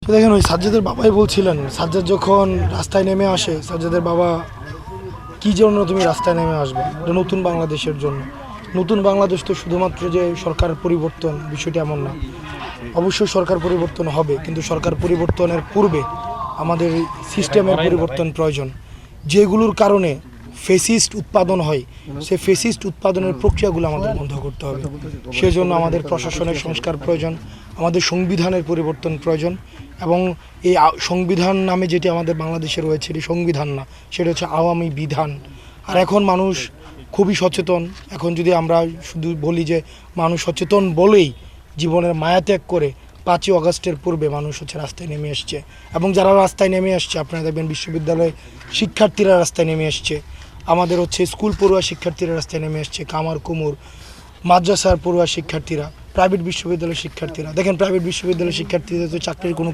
তো দেখেন ওই সাজ্জাদের বাবাই বলছিলেন, সাজ্জাদ যখন রাস্তায় নেমে আসে, সাজ্জাদের বাবা কী জন্য তুমি রাস্তায় নেমে আসবে, এটা নতুন বাংলাদেশের জন্য। নতুন বাংলাদেশ তো শুধুমাত্র যে সরকার পরিবর্তন, বিষয়টি এমন না। অবশ্যই সরকার পরিবর্তন হবে, কিন্তু সরকার পরিবর্তনের পূর্বে আমাদের সিস্টেমের পরিবর্তন প্রয়োজন। যেগুলোর কারণে ফেসিস্ট উৎপাদন হয়, সেই ফেসিস্ট উৎপাদনের প্রক্রিয়াগুলো আমাদের বন্ধ করতে হবে। সেজন্য আমাদের প্রশাসনের সংস্কার প্রয়োজন, আমাদের সংবিধানের পরিবর্তন প্রয়োজন। এবং এই সংবিধান নামে যেটি আমাদের বাংলাদেশে রয়েছে, এটি সংবিধান না, সেটা হচ্ছে আওয়ামী বিধান। আর এখন মানুষ খুবই সচেতন। এখন যদি আমরা শুধু বলি যে মানুষ সচেতন বলেই জীবনের মায়া ত্যাগ করে 5ই আগস্টের পূর্বে মানুষ হচ্ছে রাস্তায় নেমে এসছে। এবং যারা রাস্তায় নেমে আসছে, আপনারা দেখবেন বিশ্ববিদ্যালয়ে শিক্ষার্থীরা রাস্তায় নেমে এসছে, আমাদের হচ্ছে স্কুল পড়ুয়া শিক্ষার্থীরা রাস্তায় নেমে এসছে, কামার কুমুর মাদ্রাসার পড়ুয়া শিক্ষার্থীরা, প্রাইভেট বিশ্ববিদ্যালয়ের শিক্ষার্থীরা। দেখেন প্রাইভেট বিশ্ববিদ্যালয়ের শিক্ষার্থীদের তো চাকরির কোনো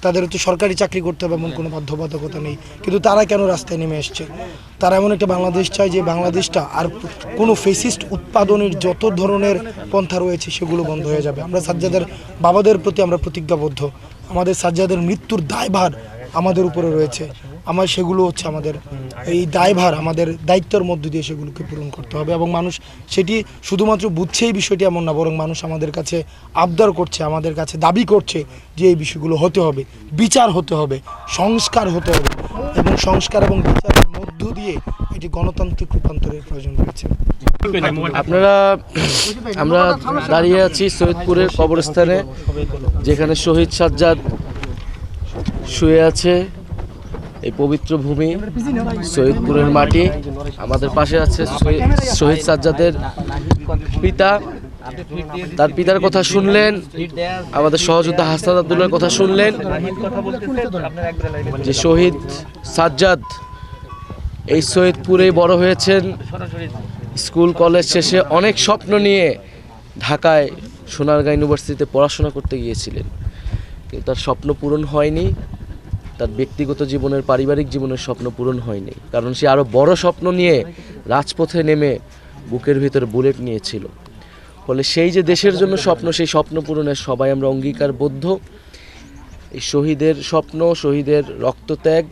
তাদের তো সরকারি চাকরি করতে হবে এমন কোনো বাধ্যবাধকতা নেই, কিন্তু তারা কেন রাস্তায় নেমে এসছে? তারা এমন একটা বাংলাদেশ চায় যে বাংলাদেশটা আর কোনো ফেসিস্ট উৎপাদনের যত ধরনের পন্থা রয়েছে সেগুলো বন্ধ হয়ে যাবে। আমরা সাজ্জাদের বাবাদের প্রতি আমরা প্রতিজ্ঞাবদ্ধ। আমাদের সাজ্জাদের মৃত্যুর দায়ভার আমাদের উপরে রয়েছে। সেগুলো হচ্ছে আমাদের এই দায়ভার, আমাদের দায়িত্বের মধ্য দিয়ে সেগুলোকে পূরণ করতে হবে। এবং মানুষ সেটি শুধুমাত্র বুঝছেই বিষয়টি এমন না, বরং মানুষ আমাদের কাছে আবদার করছে, আমাদের কাছে দাবি করছে যে এই বিষয়গুলো হতে হবে, বিচার হতে হবে, সংস্কার হতে হবে। এবং সংস্কার এবং বিচারের মধ্য দিয়ে এটি গণতান্ত্রিক রূপান্তরের প্রয়োজন রয়েছে। আমরা দাঁড়িয়ে আছি সৈয়দপুরের কবরস্থানে, যেখানে শহীদ সাজ্জাদ শুয়ে আছে। এই পবিত্র ভূমি সৈয়দপুরের মাটি। আমাদের পাশে আছে শহীদ সাজ্জাদের পিতা। তার পিতার কথা শুনলেন, আমাদের সহযোদ্ধা হাসনাত আব্দুল্লাহর কথা শুনলেন, যে শহীদ সাজ্জাদ এই সৈয়দপুরে বড় হয়েছেন। স্কুল কলেজ শেষে অনেক স্বপ্ন নিয়ে ঢাকায় সোনারগাঁ ইউনিভার্সিটিতে পড়াশোনা করতে গিয়েছিলেন, কিন্তু তার স্বপ্ন পূরণ হয়নি। তার ব্যক্তিগত জীবনের, পারিবারিক জীবনের স্বপ্ন পূরণ হয়নি, কারণ সে আরও বড় স্বপ্ন নিয়ে রাজপথে নেমে বুকের ভিতরে বুলেট নিয়েছিল। ফলে সেই যে দেশের জন্য স্বপ্ন, সেই স্বপ্ন পূরণের সবাই আমরা অঙ্গীকারবদ্ধ। এই শহীদের স্বপ্ন, শহীদের রক্তত্যাগ,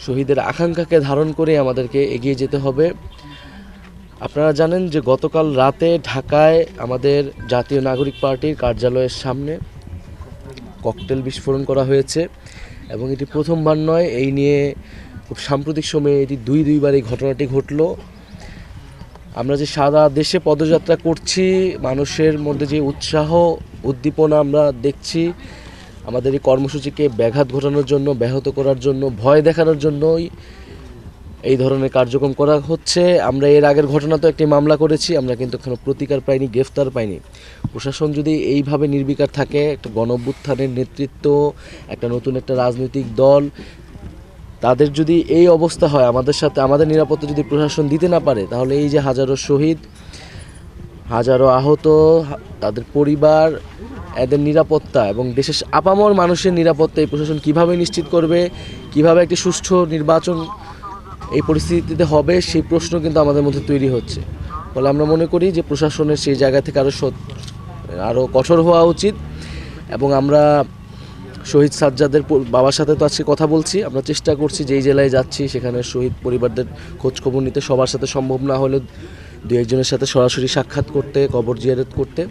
শহীদের আকাঙ্ক্ষাকে ধারণ করে আমাদেরকে এগিয়ে যেতে হবে। আপনারা জানেন যে গতকাল রাতে ঢাকায় আমাদের জাতীয় নাগরিক পার্টির কার্যালয়ের সামনে ককটেল বিস্ফোরণ করা হয়েছে, এবং এটি প্রথমবার নয়। এই নিয়ে খুব সাম্প্রতিক সময়ে এটি দুইবার এই ঘটনাটি ঘটল। আমরা যে সারা দেশে পদযাত্রা করছি, মানুষের মধ্যে যে উৎসাহ উদ্দীপনা আমরা দেখছি, আমাদের এই কর্মসূচিকে ব্যাঘাত ঘটানোর জন্য, ব্যাহত করার জন্য, ভয় দেখানোর জন্যই এই ধরনের কার্যক্রম করা হচ্ছে। আমরা এর আগের ঘটনা তো একটি মামলা করেছি, আমরা কিন্তু এখনো প্রতিকার পাইনি, গ্রেফতার পাইনি। প্রশাসন যদি এইভাবে নির্বিকার থাকে, একটা গণঅভ্যুত্থানের নেতৃত্ব, একটা নতুন একটা রাজনৈতিক দল, তাদের যদি এই অবস্থা হয়, আমাদের সাথে আমাদের নিরাপত্তা যদি প্রশাসন দিতে না পারে, তাহলে এই যে হাজারো শহীদ, হাজারো আহত, তাদের পরিবার, এদের নিরাপত্তা এবং দেশের আপামর মানুষের নিরাপত্তা এই প্রশাসন কীভাবে নিশ্চিত করবে, কিভাবে একটি সুষ্ঠু নির্বাচন এই পরিস্থিতিতে হবে, সেই প্রশ্ন কিন্তু আমাদের মধ্যে তৈরি হচ্ছে। ফলে আমরা মনে করি যে প্রশাসনের সেই জায়গা থেকে আরও কঠোর হওয়া উচিত। এবং আমরা শহীদ সাজ্জাদের বাবার সাথে তো আজকে কথা বলছি, আমরা চেষ্টা করছি যেই জেলায় যাচ্ছি সেখানে শহীদ পরিবারদের খোঁজখবর নিতে। সবার সাথে সম্ভব না হলেও দু একজনের সাথে সরাসরি সাক্ষাৎ করতে, কবর জিয়ারত করতে।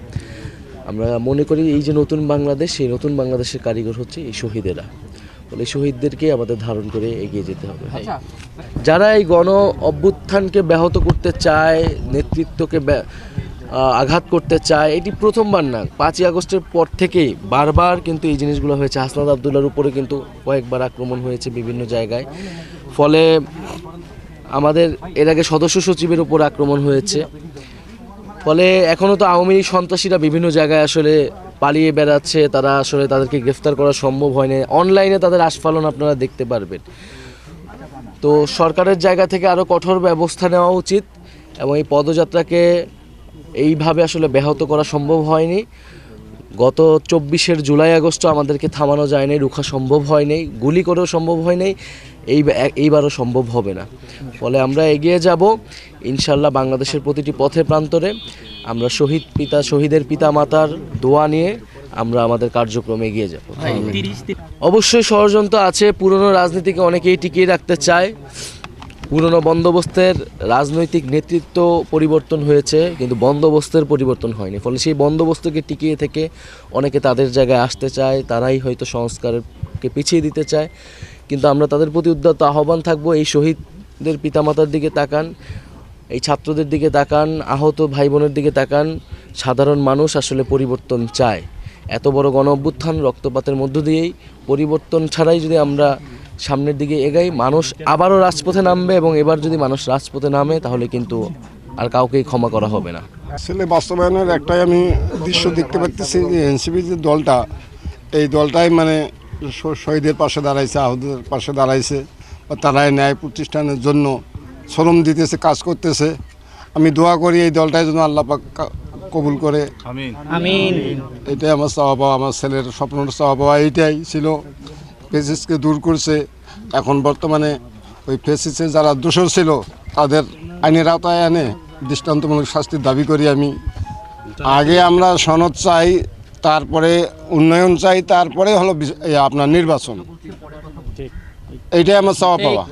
আমরা মনে করি এই যে নতুন বাংলাদেশ, সেই নতুন বাংলাদেশের কারিগর হচ্ছে এই শহীদেরা। বলে শহীদদেরকে আমাদের ধারণ করে এগিয়ে যেতে হবে। যারা এই গণ অভ্যুত্থানকে ব্যাহত করতে চায়, নেতৃত্বকে আঘাত করতে চায়, এটি প্রথমবার না। 5ই আগস্টের পর থেকেই বারবার কিন্তু এই জিনিসগুলো হয়েছে। হাসনাত আব্দুল্লাহর উপরে কিন্তু কয়েকবার আক্রমণ হয়েছে বিভিন্ন জায়গায়। ফলে আমাদের এর আগে সদস্য সচিবের উপর আক্রমণ হয়েছে। ফলে এখনও তো আওয়ামী লীগ সন্ত্রাসীরা বিভিন্ন জায়গায় আসলে পালিয়ে বেড়াচ্ছে, তারা আসলে তাদেরকে গ্রেফতার করা সম্ভব হয় না। অনলাইনে তাদের আস্ফালন আপনারা দেখতে পারবেন। তো সরকারের জায়গা থেকে আরও কঠোর ব্যবস্থা নেওয়া উচিত, এবং এই পদযাত্রাকে এইভাবে আসলে ব্যাহত করা সম্ভব হয়নি। গত 24 জুলাই আগস্ট আমাদেরকে থামানো যায় নাই, রুখা সম্ভব হয় নাই, গুলি করেও সম্ভব হয় নাই, এইবারও সম্ভব হবে না। ফলে আমরা এগিয়ে যাব ইনশাল্লাহ। বাংলাদেশের প্রতিটি পথে প্রান্তরে আমরা শহীদের পিতা মাতার দোয়া নিয়ে আমরা আমাদের কার্যক্রমে এগিয়ে যাব। অবশ্যই ষড়যন্ত্র আছে, পুরনো রাজনীতিকে অনেকেই টিকিয়ে রাখতে চায়। পুরনো বন্দোবস্তের রাজনৈতিক নেতৃত্ব পরিবর্তন হয়েছে, কিন্তু বন্দোবস্তের পরিবর্তন হয়নি। ফলে সেই বন্দোবস্তকে টিকিয়ে থেকে অনেকে তাদের জায়গায় আসতে চায়, তারাই হয়তো সংস্কারকে পিছিয়ে দিতে চায়। কিন্তু আমরা তাদের প্রতি উদ্যত আহ্বান থাকবো, এই শহীদদের পিতামাতার দিকে তাকান, এই ছাত্রদের দিকে তাকান, আহত ভাই বোনের দিকে তাকান। সাধারণ মানুষ আসলে পরিবর্তন চায়। এত বড় গণ অভ্যুত্থান রক্তপাতের মধ্য দিয়েই, পরিবর্তন ছাড়াই যদি আমরা সামনের দিকে এগাই, মানুষ আবারও রাজপথে নামবে, এবং এবার যদি মানুষ রাজপথে নামে তাহলে কিন্তু আর কাউকেই ক্ষমা করা হবে না। আসলে বাস্তবায়নের একটাই আমি দৃশ্য দেখতে পাচ্ছি যে এনসিপি যে দলটা, এই দলটাই মানে শহীদের পাশে দাঁড়াইছে, আহতদের পাশে দাঁড়াইছে, বা তারাই ন্যায় প্রতিষ্ঠানের জন্য শ্রম দিতেছে, কাজ করতেছে। আমি দোয়া করি এই দলটাই যেন আল্লাহ পাক কবুল করে, আমিন। এটাই আমার চাওয়া পাওয়া, আমার ছেলের স্বপ্নের চাওয়া পাওয়া এইটাই ছিল। ফেসিসকে দূর করছে, এখন বর্তমানে ওই ফেসিসে যারা দোষর ছিল তাদের আইনের আওতায় এনে দৃষ্টান্তমূলক শাস্তির দাবি করি আমি। আগে আমরা সনদ চাই, তারপরে উন্নয়ন চাই, তারপরে হলো আপনার নির্বাচন। এইটাই আমার চাওয়া পাওয়া।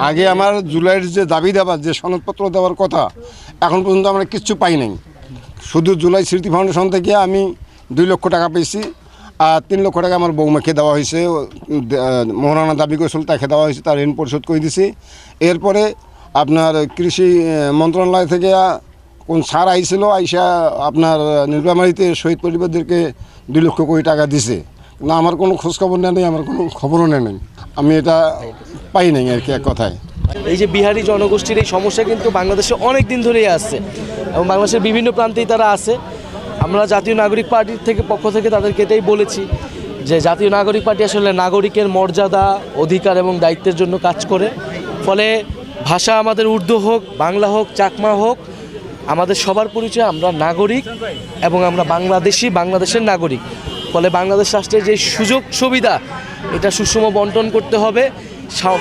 আগে আমার জুলাইয়ের যে দাবি দেওয়ার, যে সনদপত্র দেওয়ার কথা, এখন পর্যন্ত আমরা কিচ্ছু পাই নাই। শুধু জুলাই স্মৃতি ফাউন্ডেশন থেকে আমি 2 লক্ষ টাকা পেয়েছি, আর 3 লক্ষ টাকা আমার বৌমাকে দেওয়া হয়েছে। মহারানা দাবি করেছিল, তাকে দেওয়া হয়েছে, তার ঋণ পরিশোধ করে দিছি। এরপরে আপনার কৃষি মন্ত্রণালয় থেকে কোন ছাড় আইছিল, আইসা আপনার নীলফামারীতে শহীদ পরিবারদেরকে 2 লক্ষ কোটি টাকা দিছে। না, আমার কোনো খোঁজখবর নেই, আমার কোনো খবরও নেই। আমি এটা পাই নাই আর কি, এক কথায়। এই যে বিহারি জনগোষ্ঠীর এই সমস্যা কিন্তু বাংলাদেশে অনেক দিন ধরেই আসছে, এবং বাংলাদেশের বিভিন্ন প্রান্তেই তারা আছে। আমরা জাতীয় নাগরিক পার্টির পক্ষ থেকে তাদেরকে এটাই বলেছি যে জাতীয় নাগরিক পার্টি আসলে নাগরিকের মর্যাদা, অধিকার এবং দায়িত্বের জন্য কাজ করে। ফলে ভাষা আমাদের উর্দু হোক, বাংলা হোক, চাকমা হোক, আমাদের সবার পরিচয় আমরা নাগরিক, এবং আমরা বাংলাদেশি, বাংলাদেশের নাগরিক। ফলে বাংলাদেশ রাষ্ট্রের যে সুযোগ সুবিধা, এটা সুষম বন্টন করতে হবে,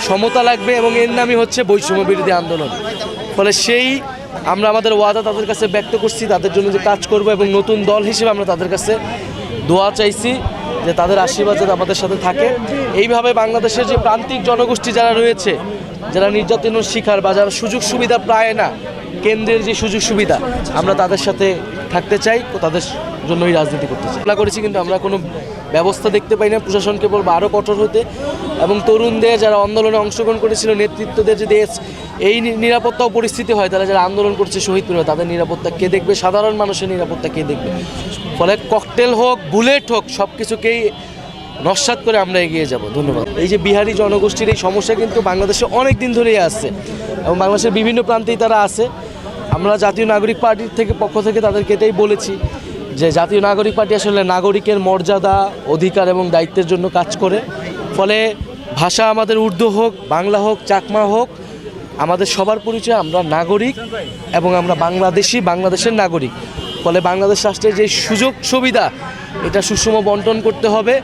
সমতা লাগবে, এবং এর নামই হচ্ছে বৈষম্য বিরোধী আন্দোলন। ফলে সেই আমরা আমাদের ওয়াদা তাদের কাছে ব্যক্ত করছি, তাদের জন্য যে কাজ করব, এবং নতুন দল হিসেবে আমরা তাদের কাছে দোয়া চাইছি যে তাদের আশীর্বাদ যাতে আমাদের সাথে থাকে। এইভাবে বাংলাদেশের যে প্রান্তিক জনগোষ্ঠী যারা রয়েছে, যারা নির্যাতনের শিকার বা যারা সুযোগ সুবিধা পায় না, কেন্দ্রের যে সুযোগ সুবিধা, আমরা তাদের সাথে থাকতে চাই, তাদের জন্যই রাজনীতি করতে চাই। আমরা করেছি, কিন্তু আমরা কোনো ব্যবস্থা দেখতে পাই না। প্রশাসনকে বলবো আরও কঠোর হতে, এবং তরুণদের যারা আন্দোলনে অংশগ্রহণ করেছিল, নেতৃত্বদের যদি এই নিরাপত্তাও পরিস্থিতি হয়, তাহলে যারা আন্দোলন করছে শহীদ পরিবার, তাদের নিরাপত্তা কে দেখবে? সাধারণ মানুষের নিরাপত্তা কে দেখবে? ফলে ককটেল হোক, বুলেট হোক, সব কিছুকেই নস্যাৎ করে আমরা এগিয়ে যাব। ধন্যবাদ। এই যে বিহারি জনগোষ্ঠীর এই সমস্যা কিন্তু বাংলাদেশে অনেক দিন ধরেই আসছে, এবং বাংলাদেশের বিভিন্ন প্রান্তেই তারা আছে। আমরা জাতীয় নাগরিক পার্টির পক্ষ থেকে তাদেরকে এটাই বলেছি যে জাতীয় নাগরিক পার্টি আসলে নাগরিকের মর্যাদা, অধিকার এবং দায়িত্বের জন্য কাজ করে। ফলে ভাষা আমাদের উর্দু হোক, বাংলা হোক, চাকমা হোক, আমাদের সবার পরিচয় আমরা নাগরিক, এবং আমরা বাংলাদেশি, বাংলাদেশের নাগরিক। ফলে বাংলাদেশ রাষ্ট্রের যে সুযোগ সুবিধা, এটা সুষম বন্টন করতে হবে,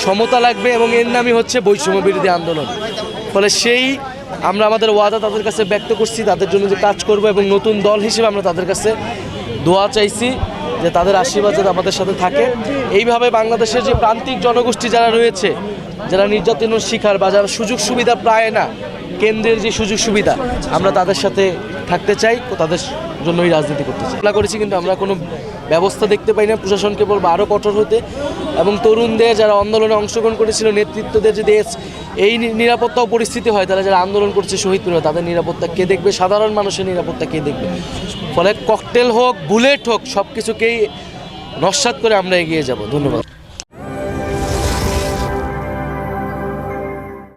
সমতা লাগবে, এবং এর নামই হচ্ছে বৈষম্য বিরোধী আন্দোলন। ফলে সেই আমরা আমাদের ওয়াদা তাদের কাছে ব্যক্ত করছি, তাদের জন্য যে কাজ করব, এবং নতুন দল হিসেবে আমরা তাদের কাছে দোয়া চাইছি যে তাদের আশীর্বাদ যাতে আমাদের সাথে থাকে। এইভাবে বাংলাদেশের যে প্রান্তিক জনগোষ্ঠী যারা রয়েছে, যারা নির্যাতনের শিকার বা যারা সুযোগ সুবিধা পায় না, কেন্দ্রের যে সুযোগ সুবিধা, আমরা তাদের সাথে থাকতে চাই, তাদের জন্যই রাজনীতি করতে চাই। আমরা করেছি, কিন্তু আমরা কোনো ব্যবস্থা দেখতে পাই না। প্রশাসনকে বলবো আরও কঠোর হতে, এবং তরুণদের যারা আন্দোলনে অংশগ্রহণ করেছিল, নেতৃত্বদের যদি এই নিরাপত্তাও পরিস্থিতি হয়, তাহলে যারা আন্দোলন করছে শহীদ পরিবার, তাদের নিরাপত্তা কে দেখবে? সাধারণ মানুষের নিরাপত্তা কে দেখবে? ফলে ককটেল হোক, বুলেট হোক, সব কিছুকেই নস্যাৎ করে আমরা এগিয়ে যাব। ধন্যবাদ।